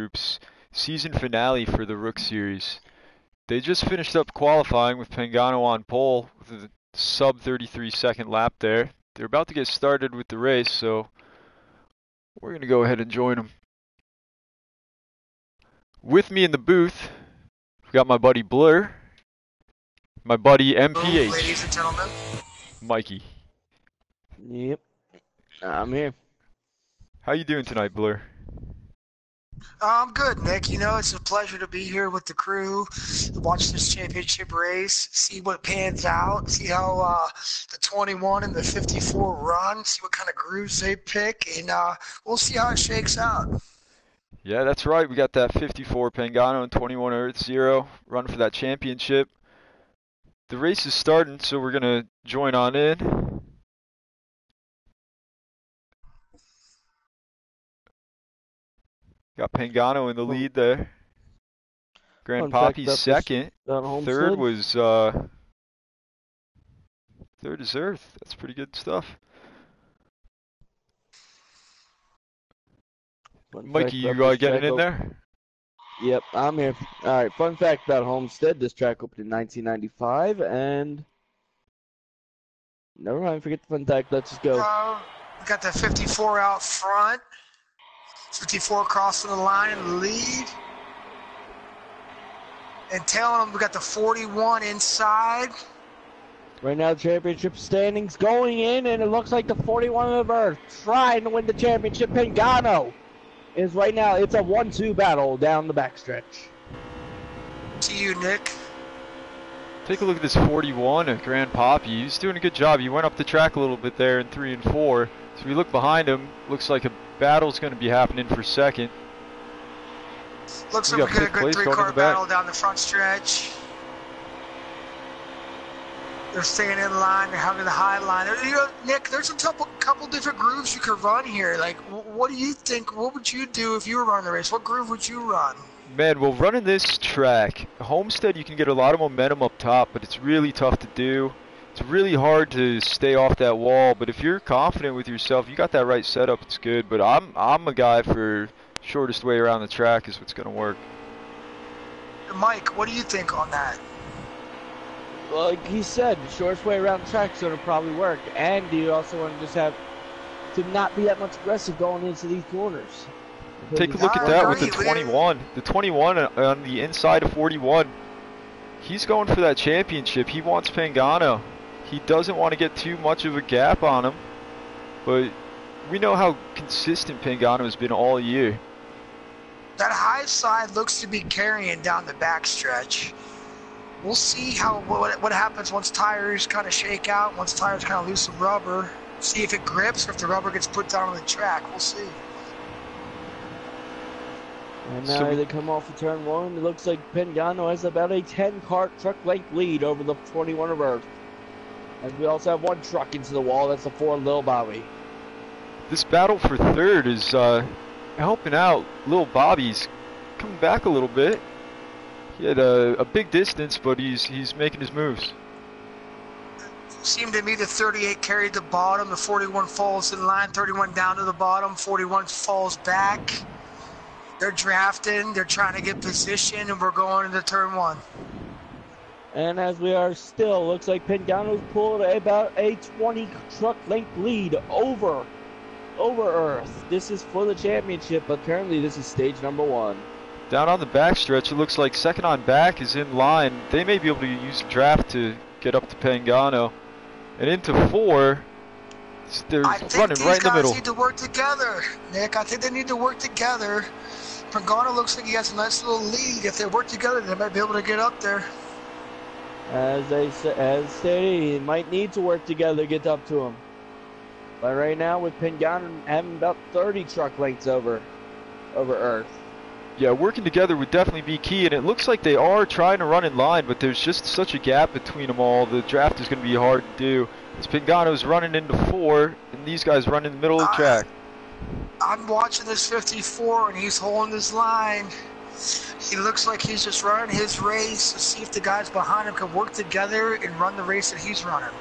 groups. Season finale for the Rook Series. They just finished up qualifying with Pagano on pole with a sub 33 second lap there. They're about to get started with the race, so we're going to go ahead and join them. With me in the booth, we've got my buddy Blur, my buddy MPH. Ladies and gentlemen. Mikey. Yep, I'm here. How you doing tonight, Blur? I'm good, Nick. You know, it's a pleasure to be here with the crew, watch this championship race, see what pans out, see how the 21 and the 54 run, see what kind of grooves they pick, and we'll see how it shakes out. Yeah, that's right. We got that 54 Pagano and 21 Earth Zero run for that championship. The race is starting, so we're going to join on in. Got Pagano in the lead there. Grand Poppy's second. Third was third is Earth. That's pretty good stuff. Mikey, you getting in there? Yep, I'm here. All right, fun fact about Homestead. This track opened in 1995, and never mind, forget the fun fact. Let's just go. We got the 54 out front. 54 crossing the line in the lead. And tailing them, we got the 41 inside. Right now, championship standings going in, and it looks like the 41 of Earth trying to win the championship. Pagano is right now, it's a 1-2 battle down the backstretch. To you, Nick. Take a look at this 41 at Grand Poppy. He's doing a good job. He went up the track a little bit there in 3 and 4. So we look behind him, looks like a battle's going to be happening for second. Looks like we got a good 3-car battle down the front stretch. They're staying in line. They're having the high line. You know, Nick, there's a couple different grooves you could run here. Like, what do you think? What would you do if you were running the race? What groove would you run? Man, well, running this track, Homestead, you can get a lot of momentum up top, but it's really tough to do. It's really hard to stay off that wall, but if you're confident with yourself, you got that right setup, it's good. But I'm a guy for shortest way around the track is what's going to work. Mike, what do you think on that? Like he said, the shortest way around the track is going to probably work. And you also want to just have to not be that much aggressive going into these corners. Take a look at that with the 21. The 21 on the inside of 41. He's going for that championship. He wants Pagano. He doesn't want to get too much of a gap on him. But we know how consistent Pagano has been all year. That high side looks to be carrying down the backstretch. We'll see what happens once tires kind of shake out, once tires kind of lose some rubber. See if it grips or if the rubber gets put down on the track. We'll see. And now they come off of turn 1. It looks like Pagano has about a 10-car truck length lead over the 21 of Earth. And we also have one truck into the wall. That's the 4 Lil Bobby. This battle for third is helping out. Lil Bobby's coming back a little bit. He had a big distance, but he's making his moves. Seemed to me the 38 carried the bottom. The 41 falls in line. 31 down to the bottom. 41 falls back. They're drafting. They're trying to get position, and we're going into turn 1. And as we are still, looks like Pagano's pulled about a 20 truck length lead over Earth. This is for the championship, but currently this is stage number 1. Down on the backstretch, it looks like second on back is in line. They may be able to use the draft to get up to Pagano. And into 4, they're running right in the middle. I think these guys need to work together, Nick. I think they need to work together. Pagano looks like he has a nice little lead. If they work together, they might be able to get up there. As stated, he might need to work together to get up to him. But right now, with Pagano having about 30 truck lengths over Earth. Yeah, working together would definitely be key, and it looks like they are trying to run in line, but there's just such a gap between them all. The draft is going to be hard to do. As Pagano's running into 4, and these guys run in the middle of the track. I'm watching this 54, and he's holding his line. He looks like he's just running his race to see if the guys behind him can work together and run the race that he's running.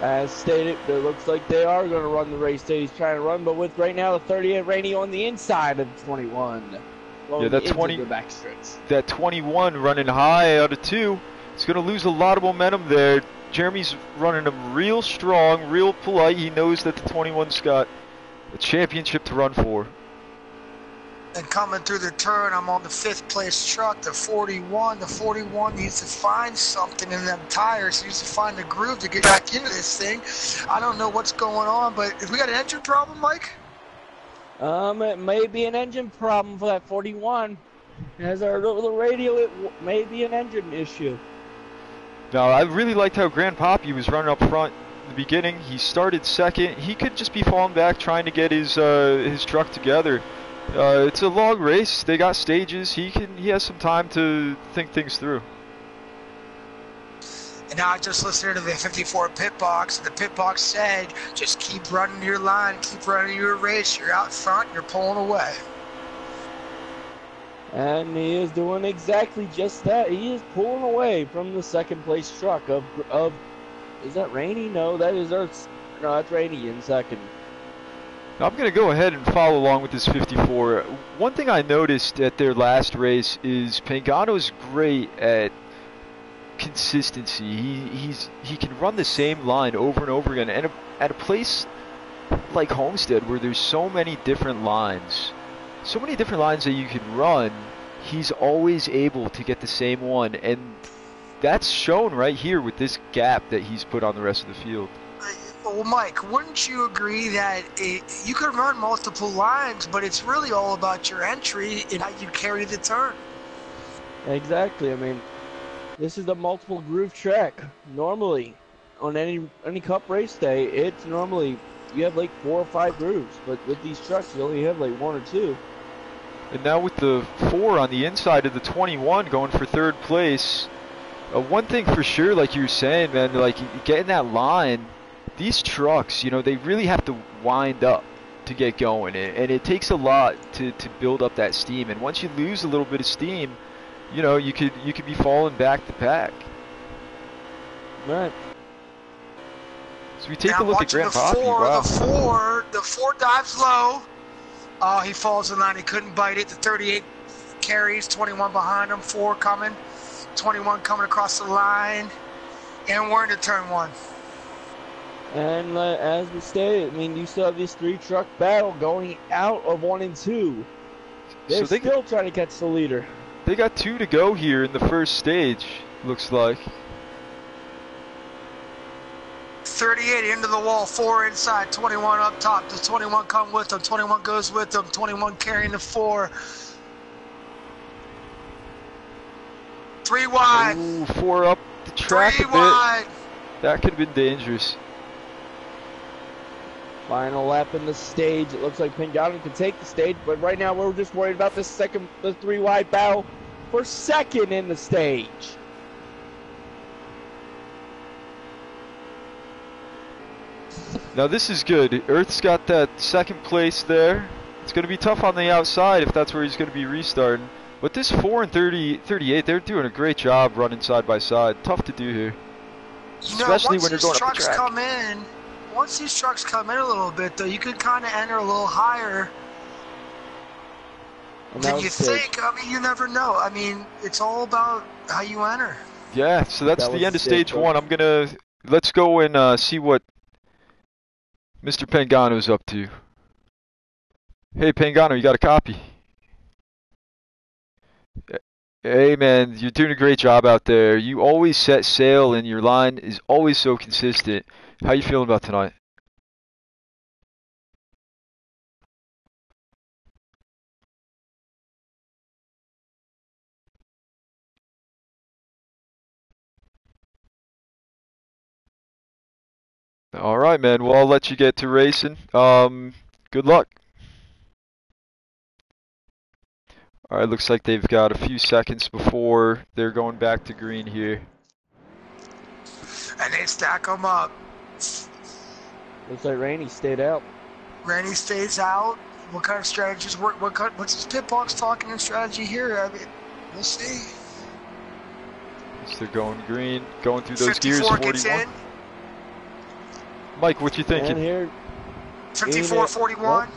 As stated, it looks like they are going to run the race that he's trying to run, but with right now the 38 Rainey on the inside of 21. Yeah, that 20, the backstretch. That 21 running high out of 2. It's going to lose a lot of momentum there. Jeremy's running him real strong, real polite. He knows that the 21's got a championship to run for. And coming through the turn, I'm on the 5th place truck, the 41. The 41 needs to find something in them tires. He needs to find a groove to get back into this thing. I don't know what's going on, but if we got an engine problem, Mike? It may be an engine problem for that 41. As I heard over the radio, it may be an engine issue. Now, I really liked how Grand Papi was running up front in the beginning. He started 2nd. He could just be falling back trying to get his truck together. It's a long race. They got stages. He has some time to think things through. And now I just listened to the 54 pit box. The pit box said, just keep running your line, keep running your race. You're out front, you're pulling away. And he is doing exactly just that. He is pulling away from the 2nd place truck of is that Rainey? No, that is Earth's. No, that's Rainey in 2nd. Now I'm going to go ahead and follow along with this 54. One thing I noticed at their last race is Pagano's great at consistency. He can run the same line over and over again. And at a place like Homestead where there's so many different lines that you can run, he's always able to get the same one. And that's shown right here with this gap that he's put on the rest of the field. Well, Mike, wouldn't you agree that you could run multiple lines, but it's really all about your entry and how you carry the turn? Exactly. I mean, this is a multiple groove track. Normally, on any Cup race day, it's normally you have like 4 or 5 grooves, but with these trucks, you only have like 1 or 2. And now with the 4 on the inside of the 21 going for 3rd place, one thing for sure, like you were saying, man, like getting that line. These trucks, you know, they really have to wind up to get going, and it takes a lot to build up that steam. And once you lose a little bit of steam, you know, you could be falling back to pack. Right. So we take a look at Grand Papi. Wow. The 4 dives low. Oh, he falls in line. He couldn't bite it. The 38 carries, 21 behind him, 4 coming, 21 coming across the line, and we're into turn 1. And as we stated, I mean, you still have this 3-truck battle going out of 1 and 2. They're still trying to catch the leader. They got 2 to go here in the first stage, looks like. 38 into the wall, 4 inside, 21 up top. Does 21 come with them? 21 goes with them. 21 carrying the 4. 3 wide. Ooh, 4 up the track 3 a bit. wide. That could have been dangerous. Final lap in the stage. It looks like Pagano can take the stage, but right now we're just worried about the 3 wide battle for 2nd in the stage. Now this is good. Earth's got that 2nd place there. It's going to be tough on the outside if that's where he's going to be restarting. But this 4 and 38, they're doing a great job running side by side. Tough to do here. Especially when you're going up the track. Once these trucks come in a little bit, though, you could kind of enter a little higher than you think. I mean, you never know. I mean, it's all about how you enter. Yeah, so that's the end of stage 1. Let's go and see what Mr. Pagano's up to. Hey, Pagano, you got a copy? Hey, man, you're doing a great job out there. You always set sail, and your line is always so consistent. How you feeling about tonight? All right, man. Well, I'll let you get to racing. Good luck. All right, looks like they've got a few seconds before they're going back to green here. And they stack them up. Looks like Rainey stayed out. Rainey stays out. What kind of strategies work? What's his pit box talking in strategy here? I mean, we'll see. So they're going green, going through those gears. 54 gets in. Mike, what you thinking? And here, 54-41.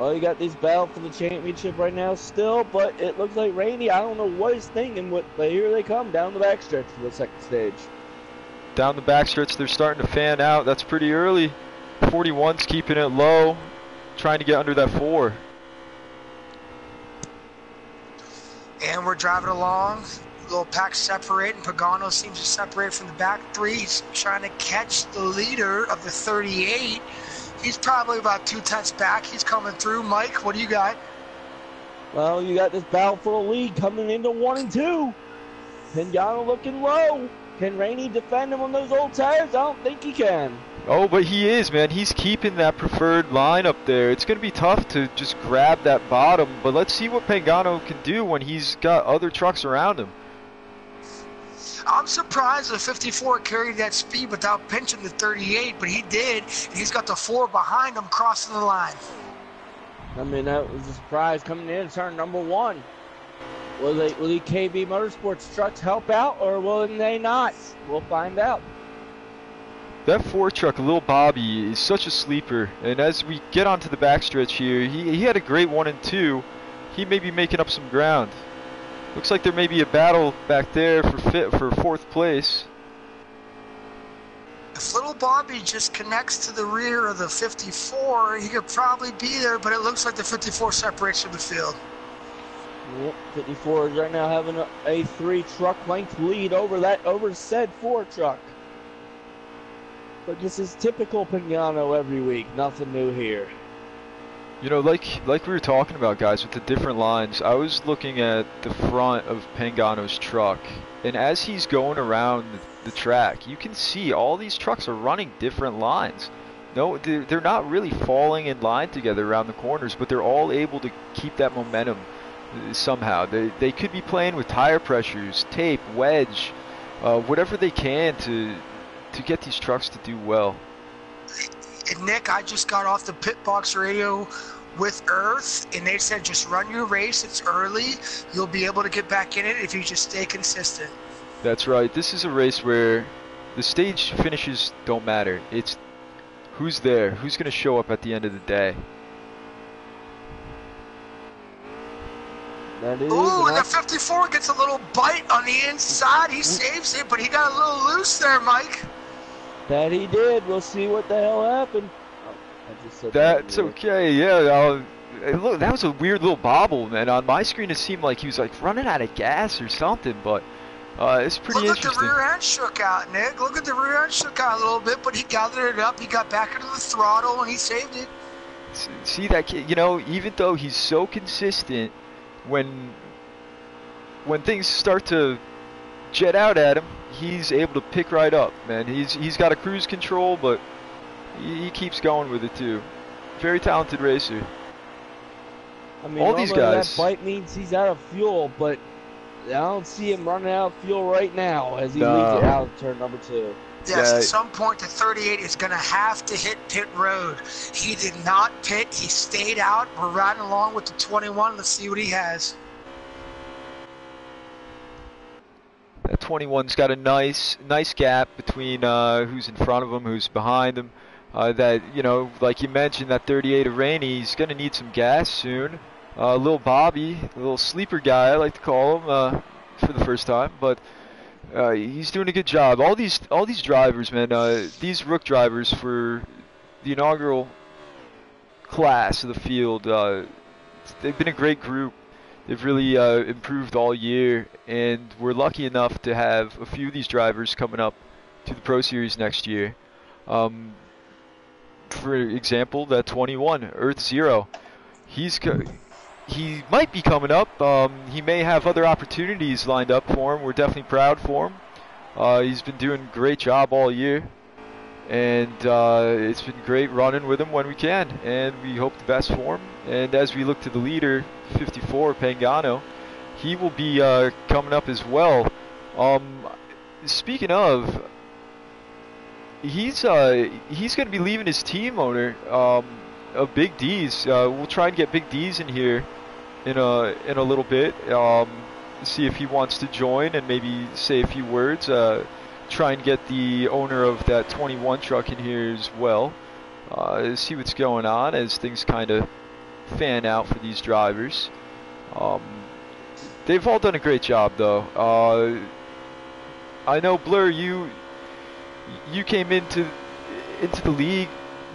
well, you got these battle for the championship right now still, but it looks like Rainey, I don't know what he's thinking, but here they come down the backstretch for the second stage. Down the backstretch, they're starting to fan out. That's pretty early. 41's keeping it low, trying to get under that 4. And we're driving along. Little pack separate, and Pagano seems to separate from the back 3. He's trying to catch the leader of the 38. He's probably about 2/10 back. He's coming through. Mike, what do you got? Well, you got this battle for the lead coming into 1 and 2. Pagano looking low. Can Rainey defend him on those old tires? I don't think he can. Oh, but he is, man. He's keeping that preferred line up there. It's going to be tough to just grab that bottom, but let's see what Pagano can do when he's got other trucks around him. I'm surprised the 54 carried that speed without pinching the 38, but he did. And he's got the 4 behind him crossing the line. I mean, that was a surprise coming in turn number 1. Will the KB Motorsports trucks help out, or will they not? We'll find out. That 4 truck, Lil Bobby, is such a sleeper, and as we get onto the backstretch here, he had a great 1 and 2. He may be making up some ground. Looks like there may be a battle back there for 4th place. If Little Bobby just connects to the rear of the 54, he could probably be there, but it looks like the 54 separates from the field. Yep, 54 is right now having a 3 truck length lead over said 4 truck. But this is typical Pagano every week. Nothing new here. You know, like we were talking about, guys, with the different lines, I was looking at the front of Pagano's truck, and as he's going around the track, you can see all these trucks are running different lines. No, they're not really falling in line together around the corners, but they're all able to keep that momentum somehow. They could be playing with tire pressures, tape, wedge, whatever they can to get these trucks to do well. And Nick, I just got off the pit box radio with Earth, and they said just run your race. It's early. You'll be able to get back in it if you just stay consistent. That's right. This is a race where the stage finishes don't matter. It's who's there, who's going to show up at the end of the day. Ooh, and the 54 gets a little bite on the inside. He saves it, but he got a little loose there, Mike. That he did. We'll see what the hell happened. Oh, I just said that's okay, yeah. Look, that was a weird little bobble, man. On my screen, it seemed like he was like running out of gas or something, but it's pretty interesting. Look at the rear end shook out, Nick. Look at the rear end shook out a little bit, but he gathered it up. He got back into the throttle, and he saved it. See that kid, you know, even though he's so consistent, when things start to jet out at him, he's able to pick right up, man. He's got a cruise control, but he keeps going with it too. Very talented racer. I mean, all these guys. That bite means he's out of fuel, but I don't see him running out of fuel right now as he leads it out of turn number 2. Yes, at some point the 38 is going to have to hit pit road. He did not pit. He stayed out. We're riding along with the 21. Let's see what he has. That 21's got a nice gap between who's in front of him, who's behind him. That, you know, like you mentioned, that 38 of Rainey, he's going to need some gas soon. Little Bobby, a little sleeper guy, I like to call him for the first time, but he's doing a good job. All these drivers, man, these Rook drivers for the inaugural class of the field, they've been a great group. They've really improved all year, and we're lucky enough to have a few of these drivers coming up to the Pro Series next year. For example, that 21, Earth Zero, he might be coming up. He may have other opportunities lined up for him. We're definitely proud for him. He's been doing a great job all year, and it's been great running with him when we can, and we hope the best for him. And as we look to the leader, 54, Pagano, he will be coming up as well. Speaking of, he's going to be leaving his team owner of Big D's. We'll try and get Big D's in here in a little bit. See if he wants to join and maybe say a few words. try and get the owner of that 21 truck in here as well. See what's going on as things kind of fan out for these drivers. They've all done a great job, though. I know, Blur, you came into the league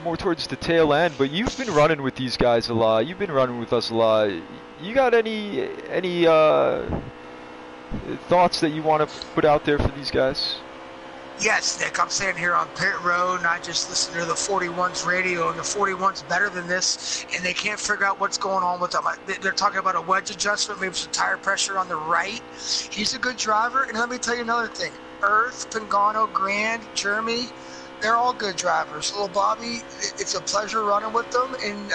more towards the tail end, but you've been running with these guys a lot. You've been running with us a lot. You got any thoughts that you want to put out there for these guys? Yes, Nick, I'm sitting here on pit road, and I just listened to the 41's radio, and the 41's better than this, and they can't figure out what's going on with them. They're talking about a wedge adjustment, maybe some tire pressure on the right. He's a good driver, and let me tell you another thing. Earth, Pagano, Grand, Jeremy, they're all good drivers. Little Bobby, it's a pleasure running with them, and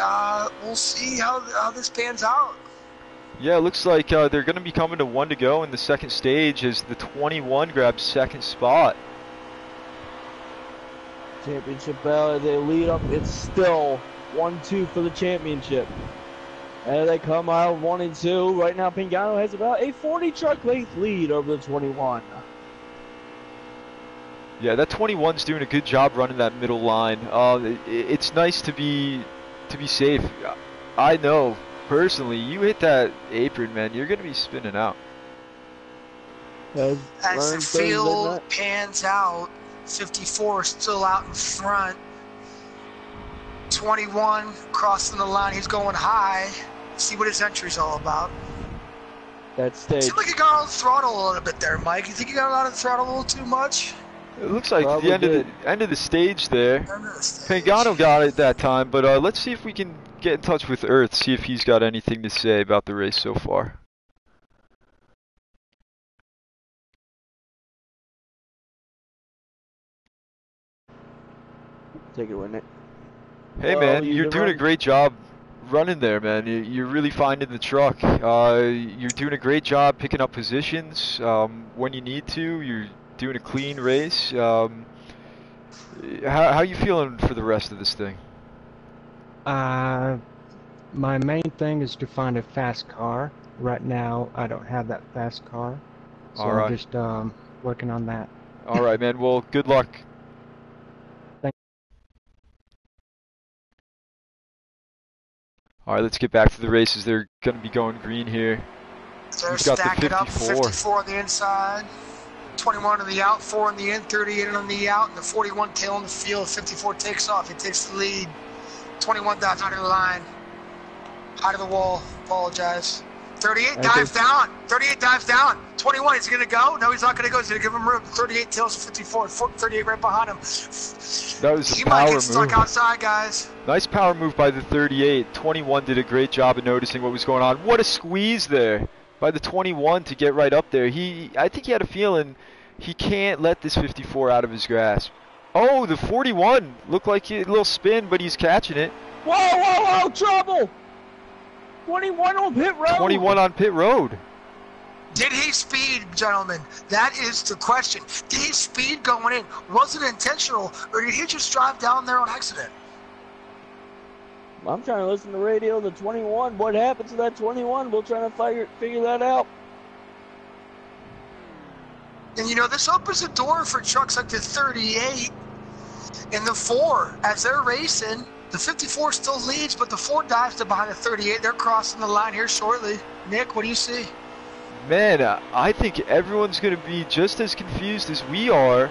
we'll see how this pans out. Yeah, it looks like they're going to be coming to 1 to go in the second stage as the 21 grabs second spot. Championship bell, they lead up. It's still 1-2 for the championship. And they come out 1 and 2. Right now, Pagano has about a 40 truck length lead over the 21. Yeah, that 21's doing a good job running that middle line. It's nice to be safe. I know personally, you hit that apron, man, you're gonna be spinning out. As the field pans out, 54 still out in front. 21 crossing the line. He's going high. See what his entry's all about. That stage. Seems like he got on the throttle a little bit there, Mike. You think he got on the throttle a little too much? It looks like the end of the stage there. Pagano got it that time, but let's see if we can get in touch with Earth, see if he's got anything to say about the race so far. Take it away, Nick. Hey, man, you're doing a great job running there, man. You're really finding the truck. You're doing a great job picking up positions when you need to. You're doing a clean race. How you feeling for the rest of this thing? My main thing is to find a fast car. Right now, I don't have that fast car, so I'm just working on that. All right, man. Well, good luck. All right, let's get back to the races. They're going to be going green here. They're stacking up, 54 on the inside, 21 on the out, 4 on the in, 38 on the out, and the 41 tail in the field. 54 takes off. He takes the lead. 21 dives out of the line. Out of the wall. Apologize. 38 dives down. 38 dives down. 21, is he going to go? No, he's not going to go. He's going to give him room. 38 tails to 54. 38 right behind him. That was he a power might get move. stuck outside, guys. Nice power move by the 38. 21 did a great job of noticing what was going on. What a squeeze there by the 21 to get right up there. I think he had a feeling he can't let this 54 out of his grasp. Oh, the 41 looked like a little spin, but he's catching it. Whoa, whoa, whoa, trouble! 21 on pit road. 21 on pit road. Did he speed, gentlemen? That is the question. Did he speed going in? Was it intentional, or did he just drive down there on accident? I'm trying to listen to radio. The 21. What happened to that 21? We'll try to figure that out. And you know, this opens the door for trucks like the 38 and the 4 as they're racing. The 54 still leads, but the 4 dives to behind the 38. They're crossing the line here shortly. Nick, what do you see? Man, I think everyone's going to be just as confused as we are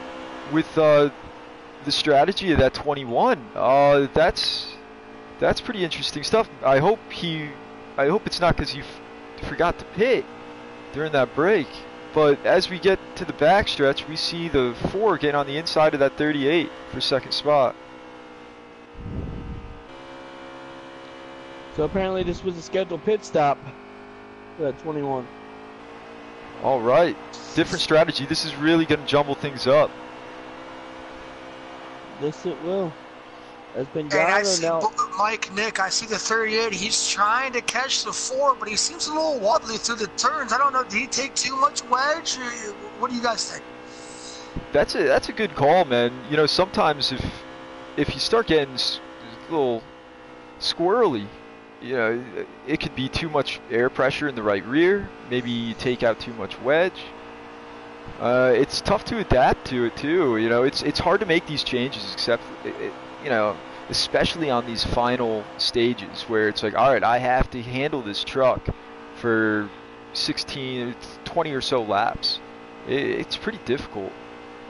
with the strategy of that 21. That's pretty interesting stuff. I hope it's not because he forgot to pit during that break. But as we get to the backstretch, we see the 4 getting on the inside of that 38 for second spot. So apparently this was a scheduled pit stop for that 21. All right, different strategy. This is really going to jumble things up. Yes, it will. That's been And I see now. Mike, Nick, I see the 38. He's trying to catch the 4, but he seems a little wobbly through the turns. I don't know. Did he take too much wedge? What do you guys think? That's a good call, man. You know, sometimes if you start getting a little squirrely, you know, it could be too much air pressure in the right rear. Maybe you take out too much wedge. It's tough to adapt to it too. You know, it's hard to make these changes, except you know, especially on these final stages where it's like, all right, I have to handle this truck for 16, 20 or so laps. It's pretty difficult.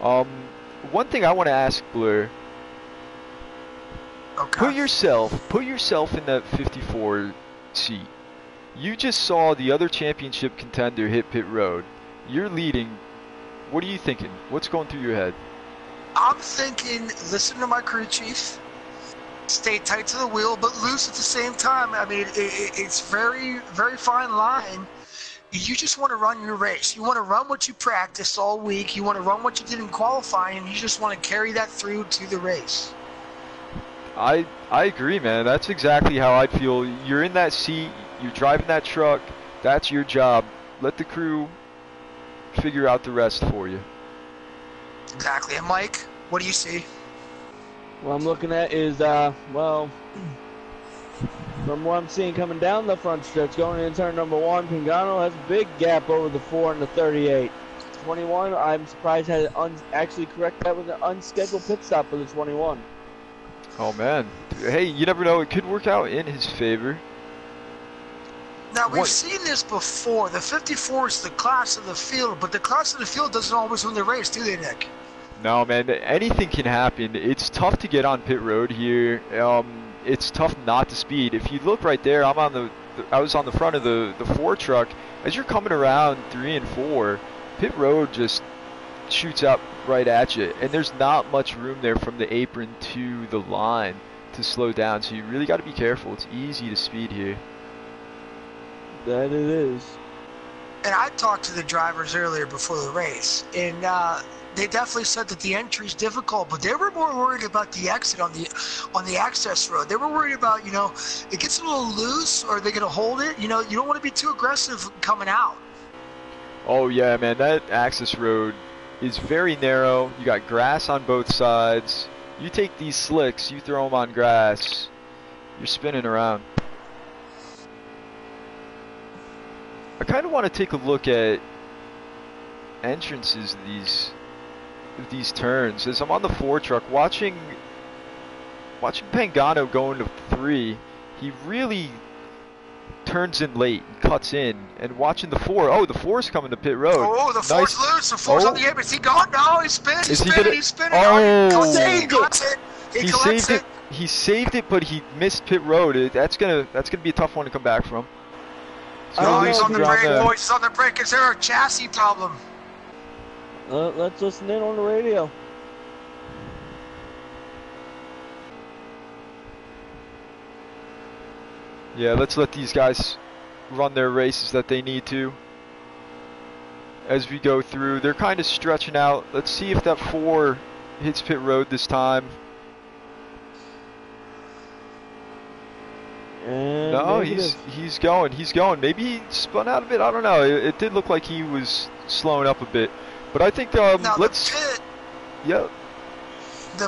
One thing I want to ask, Blur. Okay. Put yourself in that 54 seat. You just saw the other championship contender hit pit road. You're leading. What are you thinking? What's going through your head? I'm thinking, listen to my crew chief, stay tight to the wheel, but loose at the same time. I mean, it's very, very fine line. You just want to run your race. You want to run what you practiced all week. You want to run what you did in qualifying, and you just want to carry that through to the race. I agree, man. That's exactly how I'd feel. You're in that seat. You're driving that truck. That's your job. Let the crew figure out the rest for you. Exactly. And Mike, what do you see? What I'm looking at is, well, from what I'm seeing coming down the front stretch, going into turn number 1, Pagano has a big gap over the 4 and the 38. 21, I'm surprised had actually correct that with an unscheduled pit stop for the 21. Oh, man. Hey, you never know. It could work out in his favor. Now, we've seen this before. The 54 is the class of the field, but the class of the field doesn't always win the race, do they, Nick? No, man. Anything can happen. It's tough to get on pit road here. It's tough not to speed. If you look right there, I was on the front of the 4 truck. As you're coming around 3 and 4, pit road just shoots out right at you, and there's not much room there from the apron to the line to slow down, so you really got to be careful. It's easy to speed here. That it is. And I talked to the drivers earlier before the race, and they definitely said that the entry is difficult, but they were more worried about the exit on the access road. They were worried about, you know, it gets a little loose, or they're going to hold it. You know, you don't want to be too aggressive coming out. Oh yeah, man, that access road is very narrow. You got grass on both sides. You take these slicks, you throw them on grass, you're spinning around. I kind of want to take a look at entrances of these turns. As I'm on the 4 truck, watching Pagano go into 3, he really turns in late and cuts in. And watching the 4, oh, the 4's coming to pit road. Oh, the 4's loose. The 4's on the apron. Is he gone? No, he's spinning. He's spinning. Oh, he collects it. He saved it. He saved it, but he missed pit road. That's gonna be a tough one to come back from. Oh, he's on the brake, boys. He's on the brake. Is there a chassis problem? Let's listen in on the radio. Yeah, let's let these guys run their races that they need to. As we go through, they're kind of stretching out. Let's see if that 4 hits pit road this time. And no, he's going. Maybe he spun out of it. I don't know. It did look like he was slowing up a bit. But I think The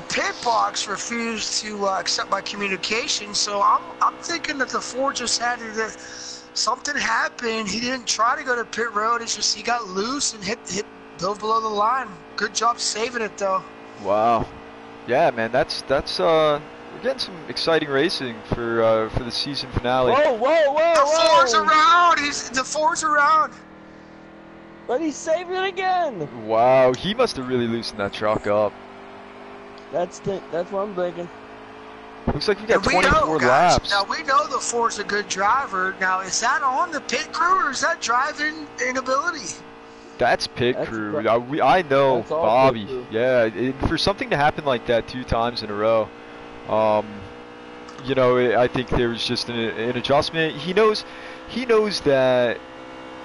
pit box refused to accept my communication, so I'm thinking that the 4 just had something happened. He didn't try to go to pit road. It's just he got loose and hit dove below the line. Good job saving it though. Wow. Yeah, man. That's we're getting some exciting racing for the season finale. Whoa! The 4's around. The 4's around. But he saved it again. Wow, he must have really loosened that truck up. That's what I'm thinking. Looks like we got 24 laps. Now we know the 4's a good driver. Now is that on the pit crew or is that driving inability? That's pit crew. I know Bobby. Yeah, for something to happen like that 2 times in a row, you know, I think there was just an adjustment. He knows that.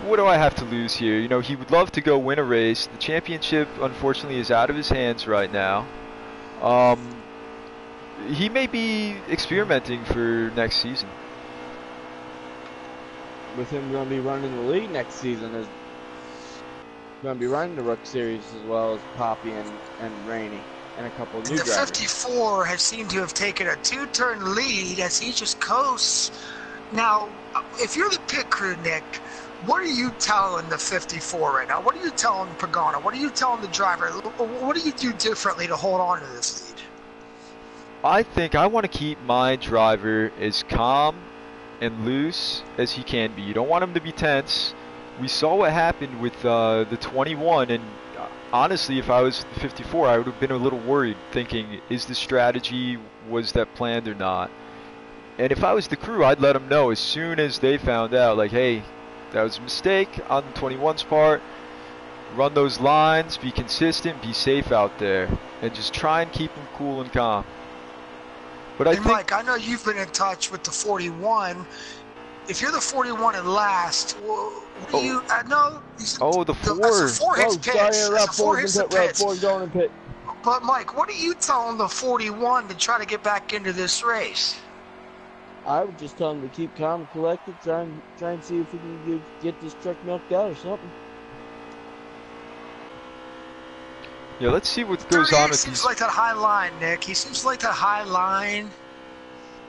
What do I have to lose here? You know, he would love to go win a race. The championship, unfortunately, is out of his hands right now. He may be experimenting for next season. With him going to be running the league next season, is going to be running the Rook Series as well as Poppy and Rainey and a couple of new drivers. The 54 has seemed to have taken a 2-turn lead as he just coasts. Now, if you're the pit crew, Nick, what are you telling the 54 right now? What are you telling Pagano? What are you telling the driver? What do you do differently to hold on to this lead? I think I want to keep my driver as calm and loose as he can be. You don't want him to be tense. We saw what happened with the 21, and honestly, if I was the 54, I would have been a little worried, thinking, is the strategy, was that planned or not? And if I was the crew, I'd let them know as soon as they found out, like, hey, that was a mistake on the 21's part. Run those lines, be consistent, be safe out there, and just try and keep them cool and calm. But I think, Mike, I know you've been in touch with the 41. If you're the 41 and last, what do you? No. The 4. That's a 4 hits pitch. That's a 4 hits pit, pitch. 4 going in pit. But Mike, what are you telling the 41 to try to get back into this race? I would just tell him to keep calm and collected, try and see if we can get this truck milked out or something. Yeah, let's see what goes on with these. He seems like that high line, Nick. He seems like that high line.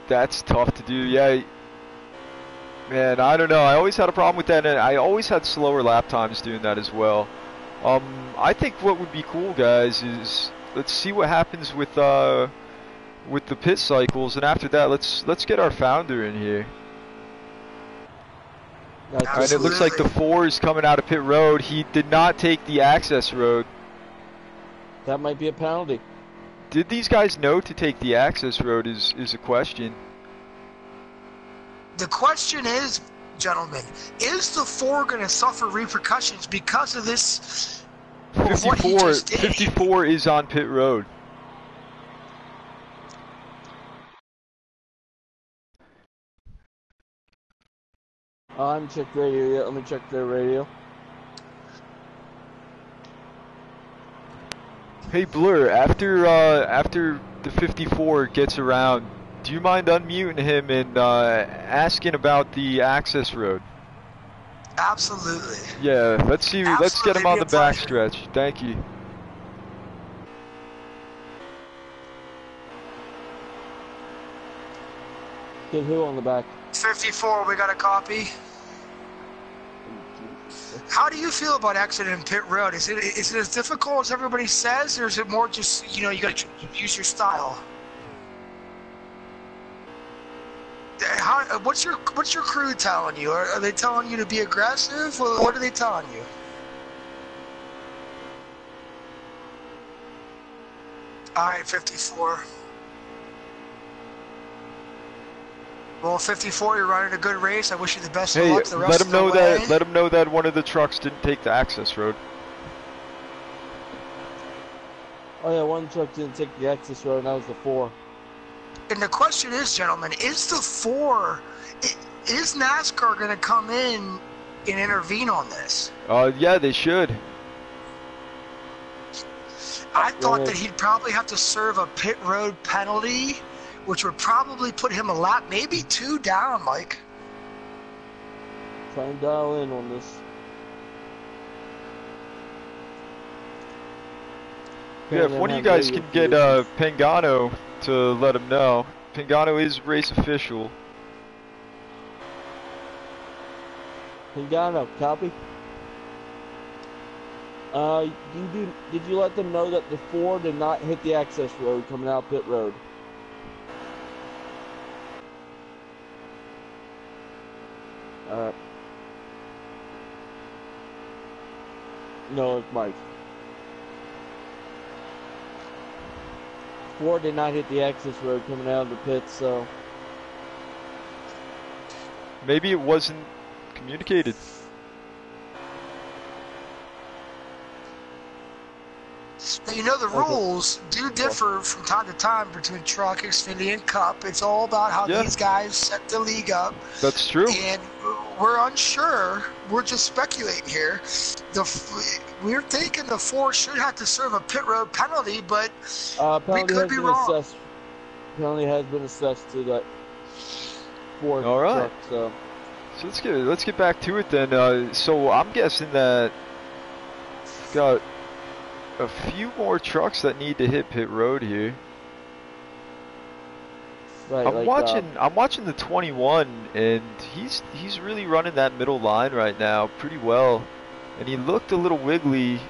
That's tough to do, yeah. Man, I don't know. I always had a problem with that, and I always had slower lap times doing that as well. I think what would be cool, guys, is let's see what happens with the pit cycles, and after that, let's get our founder in here. And it looks like the 4 is coming out of pit road. He did not take the access road. That might be a penalty. Did these guys know to take the access road is a question. The question is, gentlemen, is the 4 going to suffer repercussions because of this? 54 is on pit road. I haven't checked radio yet. Let me check their radio. Hey Blur, after the 54 gets around, do you mind unmuting him and asking about the access road? Absolutely. Yeah, let's see. Absolutely, let's get him on the backstretch. Thank you. Get who on the back? 54. We got a copy. How do you feel about exiting pit road? Is it as difficult as everybody says, or is it more just, you got to use your style? What's your crew telling you? Are they telling you to be aggressive, or what are they telling you? All right, 54. Well, 54, you're running a good race. I wish you the best of luck the rest of the way. Let him know that one of the trucks didn't take the access road. Oh yeah, one truck didn't take the access road, and that was the 4. And the question is, gentlemen, is the 4, is NASCAR going to come in and intervene on this? Yeah, they should. I thought that he'd probably have to serve a pit road penalty, which would probably put him a lap, maybe 2 down, Mike. Try and dial in on this. Yeah, if one of you guys can get Pagano to let him know. Pagano is race official. Pagano, copy? Did you let them know that the 4 did not hit the access road coming out pit road? No, it's Mike. 4 did not hit the access road coming out of the pits, so... Maybe it wasn't communicated. Now, the rules do differ from time to time between Truck, Xfinity, and Cup. It's all about how these guys set the league up. That's true. And we're unsure. We're just speculating here. We're thinking the 4 should have to serve a pit road penalty, but we could be wrong. Penalty has been assessed to that 4 all right. Truck, so let's get back to it then. So I'm guessing that we've got a few more trucks that need to hit pit road here. Right, I'm watching the 21, and he's really running that middle line right now pretty well, and he looked a little wiggly.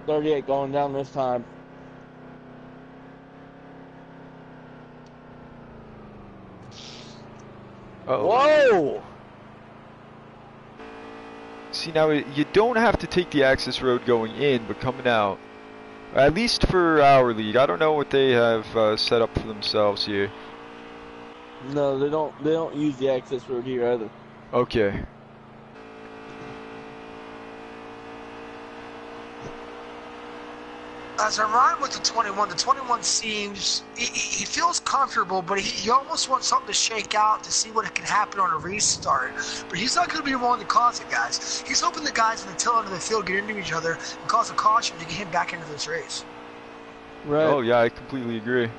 38 going down this time. Uh-oh. Whoa! See, now you don't have to take the access road going in, but coming out. At least for our league. I don't know what they have set up for themselves here. No, they don't use the access road here either. Okay. As I ride with the 21 seems, he feels comfortable, but he almost wants something to shake out to see what can happen on a restart. But he's not going to be willing to cause it, guys. He's hoping the guys in the tail end of the field get into each other and cause a caution to get him back into this race. Right. Oh, yeah, I completely agree.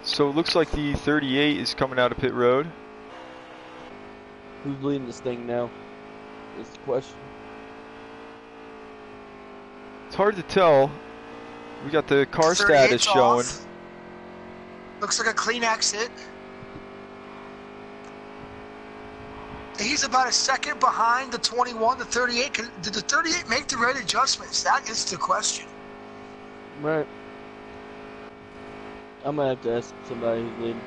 So it looks like the 38 is coming out of pit road. Who's leading this thing now? Is the question. It's hard to tell. We got the car status showing. Off. Looks like a clean exit. He's about a second behind the 21, the 38. Did the 38 make the right adjustments? That is the question. Right. I'm going to have to ask somebody who's leading.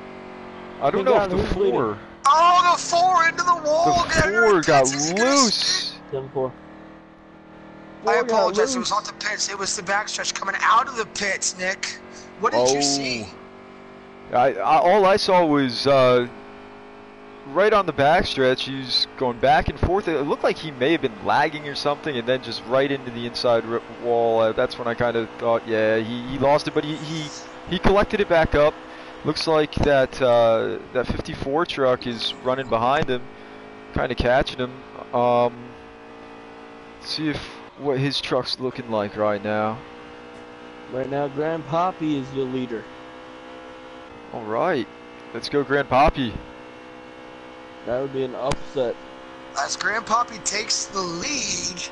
I don't know if the 4. Leading? Oh, the 4 into the wall. The 4 got loose. 7-4. I apologize. It was not the pits. It was the backstretch coming out of the pits, Nick. What did you see? All I saw was right on the backstretch. He was going back and forth. It looked like he may have been lagging or something, and then just right into the inside wall. That's when I kind of thought, yeah, he lost it, but he collected it back up. Looks like that 54 truck is running behind him, kind of catching him. See what his truck's looking like right now. Right now, Grandpappy is your leader. All right, let's go, Grandpappy. That would be an upset. As Grandpappy takes the lead,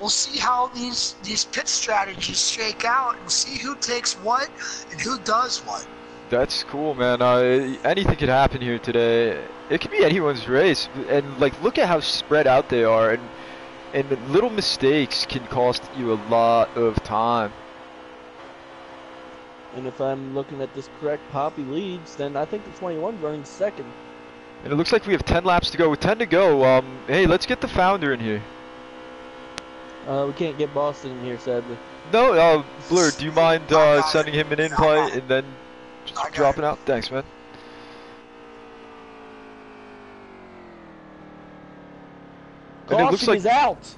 we'll see how these pit strategies shake out and see who takes what and who does what. That's cool, man. Anything could happen here today. It could be anyone's race, and like, look at how spread out they are, and little mistakes can cost you a lot of time. And if I'm looking at this correct, Poppy leads, then I think the 21's running second. And it looks like we have 10 laps to go. With 10 to go, hey, let's get the founder in here. We can't get Boston in here, sadly. No, Blur, do you mind sending him an invite and then just dropping out? Thanks, man. Caution, it looks like, is out.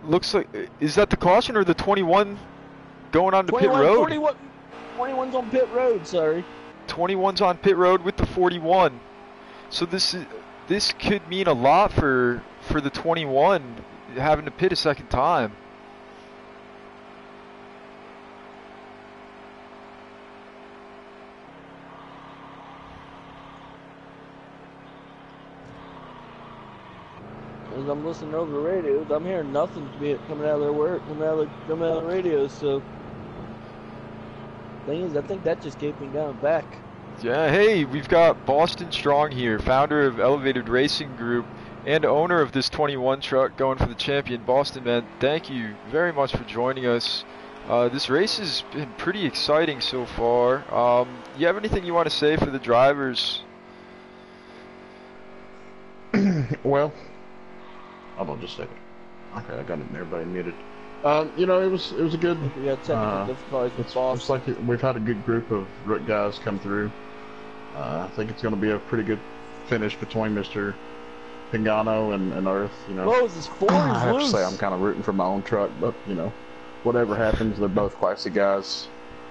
Looks like, is that the caution or the 21 going on to pit road? 21's on pit road, sorry. 21's on pit road with the 41. So this could mean a lot for the 21 having to pit a second time. As I'm listening over the radios, I'm hearing nothing coming out of their work, coming out of the radios. So, thing is, I think that just gave me down back. Yeah, hey, we've got Boston Strong here, founder of Elevated Racing Group and owner of this 21 truck going for the champion. Boston, man, thank you very much for joining us. This race has been pretty exciting so far. You have anything you want to say for the drivers? Well, hold on just a second. Okay, I got everybody muted. You know, it was a good. We got technical difficulties with Boston. It's like we've had a good group of Rook guys come through. I think it's going to be a pretty good finish between Mr. Pingano and Earth. You know, Whoa, this 4 is I have loose. to say I'm kind of rooting for my own truck, but you know, whatever happens, they're both classy guys.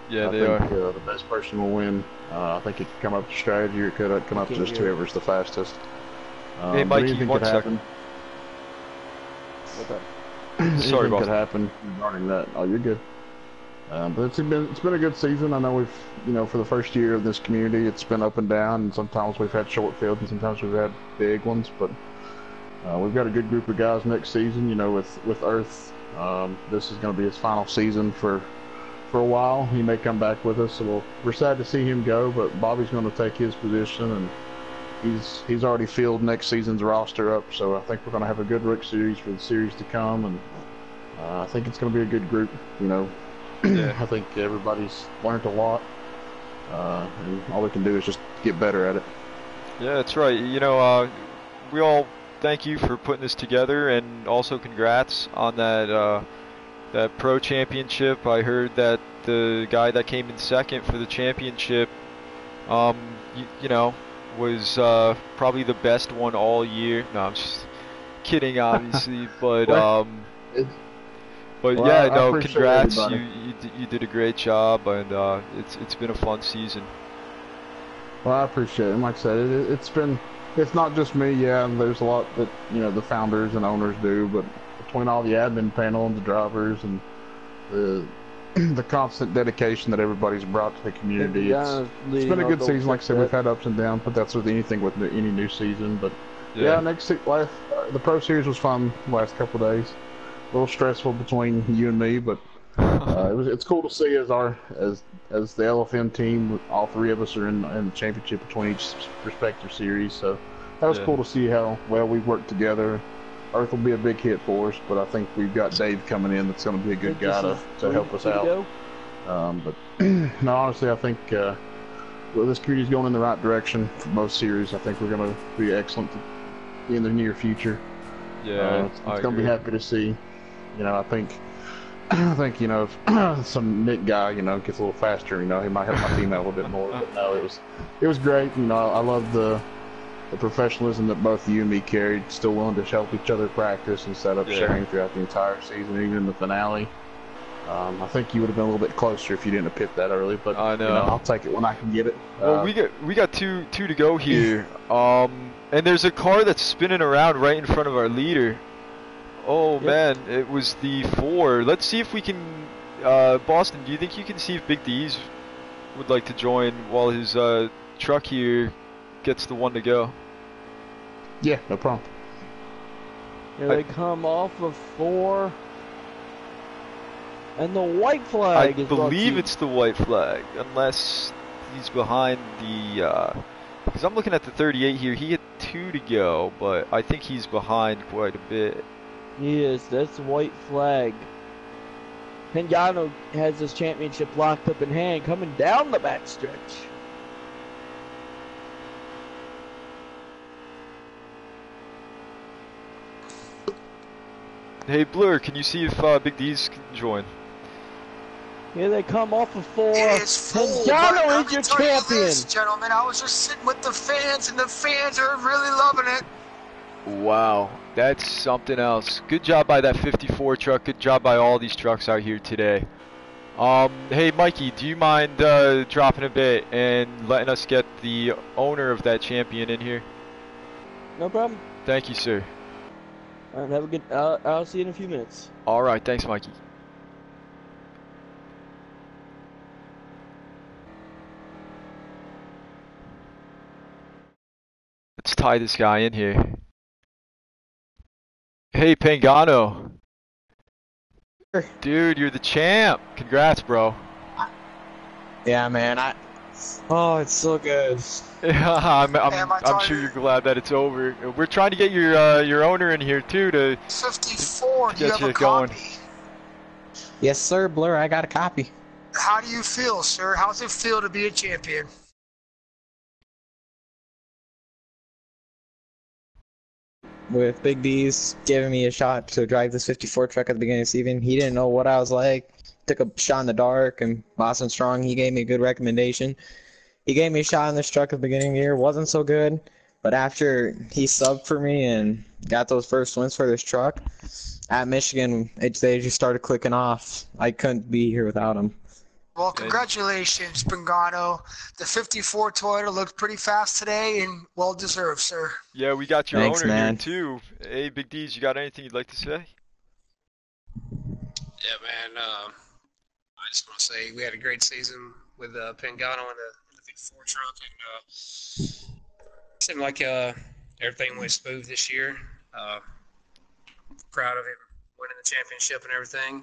Yeah, I think the best person will win. I think it could come up to strategy, or it could come up to just whoever's the fastest. Hey, Mikey, 1 second. Okay. Sorry, could happen regarding that. Oh, you're good. But it's been a good season. I know we've, for the first year of this community, it's been up and down, and sometimes we've had short fields, and sometimes we've had big ones. But we've got a good group of guys next season. With Earth, this is going to be his final season for for a while. He may come back with us, so we're sad to see him go, but Bobby's going to take his position, and he's already filled next season's roster up, so I think we're going to have a good Rook series for the series to come, and I think it's going to be a good group. Yeah. I think everybody's learned a lot, and all we can do is just get better at it. Yeah, that's right. We all thank you for putting this together, and also congrats on that pro championship. I heard that the guy that came in second for the championship, was probably the best one all year. No, I'm just kidding, obviously, but congrats. You did a great job, and it's been a fun season. Well, I appreciate it. And like I said, it's not just me. Yeah, there's a lot that the founders and owners do, but between all the admin panel and the drivers and the constant dedication that everybody's brought to the community, it's been a good season. Like I said, we've had ups and downs, but that's with anything with any new season. But the Pro Series was fun the last couple of days. A little stressful between you and me, but it's cool to see as the LFN team, all three of us are in the championship between each respective series. So that was cool to see how well we worked together. Earth will be a big hit for us, but I think we've got Dave coming in that's going to be a good guy to help us out. But no, honestly, I think this community's going in the right direction for both series. I think we're going to be excellent in the near future. Yeah, it's going to be happy to see. I think if some Nick guy gets a little faster, he might help my team out a little bit more. But no, it was great. I love the professionalism that both you and me carried, still willing to help each other practice and set up sharing throughout the entire season, even in the finale. I think you would have been a little bit closer if you didn't have picked that early, but I know. I'll take it when I can get it. Well, we got two to go here, and there's a car that's spinning around right in front of our leader. Oh man, it was the 4. Let's see if we can. Boston, do you think you can see if Big D's would like to join while his truck here gets the 1 to go? Yeah, no problem. Here they come off of 4. And the white flag I believe it's the white flag, unless he's behind the... because I'm looking at the 38 here. He had 2 to go, but I think he's behind quite a bit. He is. That's the white flag. Pagano has his championship locked up in hand, coming down the backstretch. Hey Blur, can you see if Big D's can join? Here they come off of 4. It is full. Pagano is your champion. This, gentlemen, I was just sitting with the fans, and the fans are really loving it. Wow, that's something else. Good job by that 54 truck. Good job by all these trucks out here today. Hey Mikey, do you mind dropping a bit and letting us get the owner of that champion in here? No problem. Thank you, sir. All right, have a good. I'll see you in a few minutes. All right, thanks, Mikey. Let's tie this guy in here. Hey, Pagano. Dude, you're the champ. Congrats, bro. Yeah, man. Oh, it's so good. Yeah, I'm sure you're glad that it's over. We're trying to get your owner in here too to 54. to Do you get have you a going. copy? Yes, sir, Blur. I got a copy. How do you feel, sir? How's it feel to be a champion? With Big D's giving me a shot to drive this 54 truck at the beginning of the season, he didn't know what I was like. Took a shot in the dark, and Boston Strong, he gave me a good recommendation. He gave me a shot in this truck at the beginning of the year. Wasn't so good, but after he subbed for me and got those first wins for this truck, at Michigan, they just started clicking off. I couldn't be here without him. Well, congratulations, Pagano. The 54 Toyota looked pretty fast today and well-deserved, sir. Yeah, we got your Thanks, owner man. here too. Hey, Big D's, you got anything you'd like to say? Yeah, man. I just want to say we had a great season with Pagano in the 54 truck, and seemed like everything went smooth this year. Proud of him winning the championship and everything.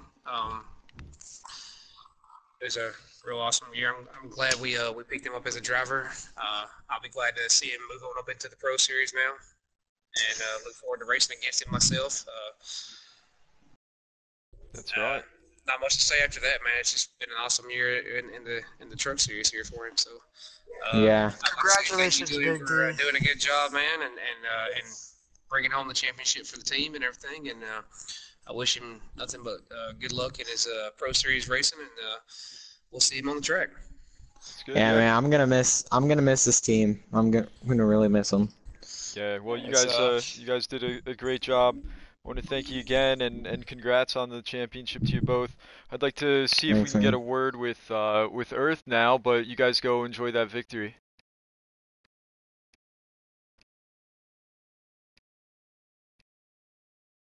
It was a real awesome year. I'm glad we picked him up as a driver. I'll be glad to see him move on up into the Pro Series now, and look forward to racing against him myself. That's right. Not much to say after that, man. It's just been an awesome year in the Truck Series here for him. So Yeah. Congratulations, thank you to him Big for D. doing a good job, man, and bringing home the championship for the team and everything. And I wish him nothing but good luck in his Pro Series racing, and we'll see him on the track. Good, Yeah, man, I'm gonna miss this team. I'm gonna really miss them. Yeah, well, you It's, guys did a great job. I want to thank you again, and congrats on the championship to you both. I'd like to see if we Thanks, can get man. a word with Earth now, but you guys go enjoy that victory.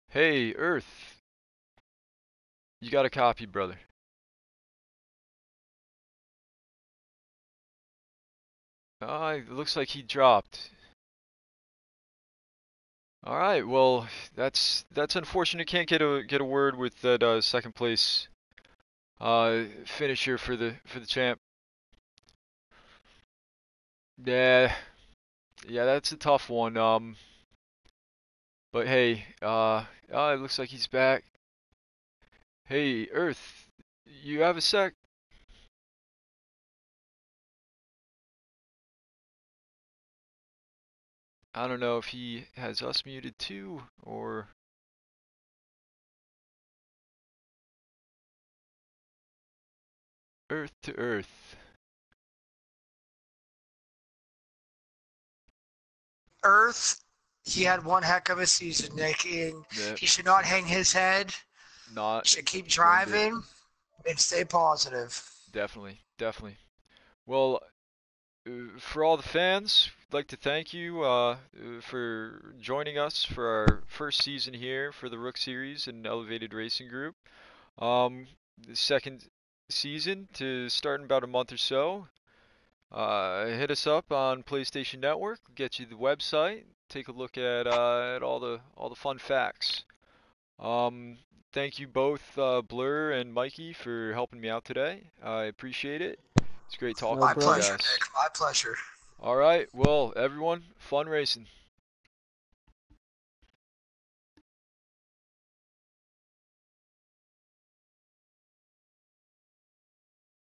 Hey, Earth, you got a copy, brother. It looks like he dropped. All right, well, that's unfortunate. Can't get a word with that second place finisher for the champ. Yeah, yeah, that's a tough one. But hey, it looks like he's back. Hey, Earth, you have a sec? I don't know if he has us muted too, or Earth to Earth. Earth, he had one heck of a season, Nick, and Yep, he should not hang his head. not He should keep one bit. driving and stay positive. Definitely, definitely. Well, for all the fans, I'd like to thank you for joining us for our first season here for the Rook Series and Elevated Racing Group. The second season to start in about a month or so. Hit us up on PlayStation Network. Get you the website. Take a look at all the fun facts. Um, Thank you both, Blur and Mikey, for helping me out today. I appreciate it. It's great talking No My with you problem. pleasure, guys. Nick. My pleasure. All right, well, everyone, fun racing.